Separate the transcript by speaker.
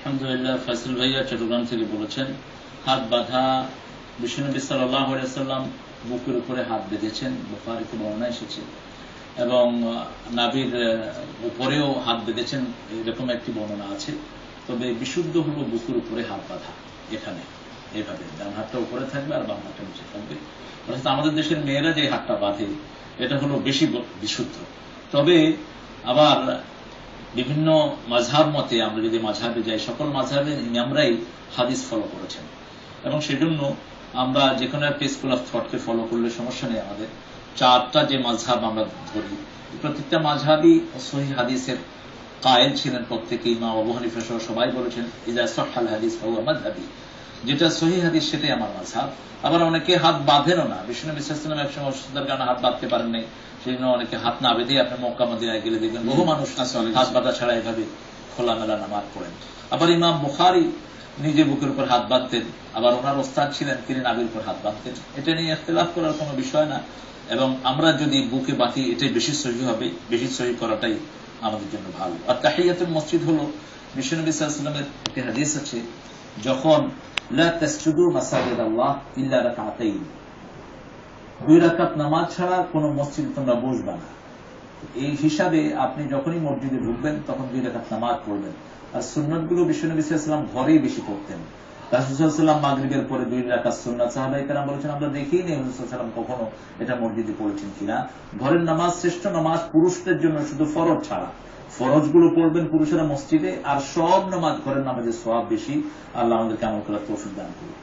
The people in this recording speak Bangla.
Speaker 1: আলহামদুলিল্লাহ, ফয়সাল ভাইয়া চট্টগ্রাম থেকে বলেছেন, হাত বাঁধা বিশ্বনবী সাল্লাল্লাহু আলাইহি ওয়াসাল্লাম বুকের উপরে হাত বেঁধেছেন, বুখারীতে বর্ণনা এসেছে, এবং নাভির উপরেও হাত বেঁধেছেন, এরকম একটি বর্ণনা আছে। তবে বিশুদ্ধ হলো বুকের উপরে হাত বাঁধা, এখানে এইভাবে ডান হাতটা উপরে থাকবে আর বাম হাতটা নিচে থাকবে। অর্থাৎ আমাদের দেশের মেয়েরা যে হাতটা বাঁধে এটা হলো বেশি বিশুদ্ধ। তবে আবার বিভিন্ন মাযহাব মতে আমরা যদি মাযহাবে যাই, সকল মাযহাবের ইমামরাই হাদিস ফলো করেছেন, এবং সেজন্য আমরা যে কোনো একটা স্কুল অফ থটকে ফলো করলে সমস্যা নেই। আমাদের চারটা যে মাযহাব আমরা ধরি, প্রত্যেকটা মাযহাবই সহিহ হাদিসের কায়েল ছিলেন। প্রত্যেকে ইমাম আবু হানিফা সহ সবাই বলেছেন, ইযা সাহহাল হাদিস ফাহুয়া মাযহাবি, যেটা সহিহ হাদিস সেটাই আমার মাযহাব। আবার অনেকে হাত বাঁধেনও না। বিশ্বনবী সাল্লাল্লাহু আলাইহি ওয়াসাল্লাম একসময় অসুস্থতার কারণে হাত বাঁধতে পারেন নাই, সেই জন্য অনেকে হাত না বেঁধে আপনি মক্কা মদিনায় গেলে দেখবেন বহু মানুষ হাত বাঁধা ছাড়া এভাবে খোলামেলা নামাজ পড়েন। আবার ইমাম বুখারী নিজে বুকের উপর হাত বাঁধতেন, আবার ওনার ওস্তাদ ছিলেন তিনি নাভির উপর হাত বাঁধতেন। এটা নিয়ে ইখতিলাফ করার কোনো বিষয় না, এবং আমরা যদি বুকে বাঁধি এটাই বেশি সহিহ হবে, বেশি সহিহ করাটাই আমাদের জন্য ভালো। আর তাহিয়াতুল মসজিদ হলো বিশ্বনবী সাল্লাল্লাহু আলাইহি ওয়াসাল্লামের একটি হাদিস আছে, যখন লা তাসজুদু মাসাজিদাল্লাহ ইল্লা রাকাতাইন, 2 রাকাত নামাজ ছাড়া কোন মসজিদে তোমরা বসবা না। এই হিসাবে আপনি যখনই মসজিদে ঢুকবেন তখন 2 রাকাত নামাজ পড়বেন। আর সুন্নাতগুলো বিশ্বনবী সাল্লাল্লাহু আলাইহি ওয়াসাল্লাম ঘরেই বেশি পড়তেন। রাসূল সাল্লাল্লাহু আলাইহি ওয়াসাল্লাম মাগরিবের পরে 2 রাকাত সুন্নাত, সাহাবায়ে কেরাম বলেছেন আমরা দেখিনি রাসূল সাল্লাল্লাহু আলাইহি ওয়াসাল্লাম কখনো এটা মসজিদে পড়েছেন কিনা। ঘরের নামাজ শ্রেষ্ঠ নামাজ পুরুষদের জন্য, শুধু ফরজ ছাড়া। ফরজগুলো পড়বেন পুরুষেরা মসজিদে, আর সব নামাজ ঘরের নামাজের সওয়াব বেশি। আল্লাহ আমাদেরকে আমল করার তৌফিক দান করুন।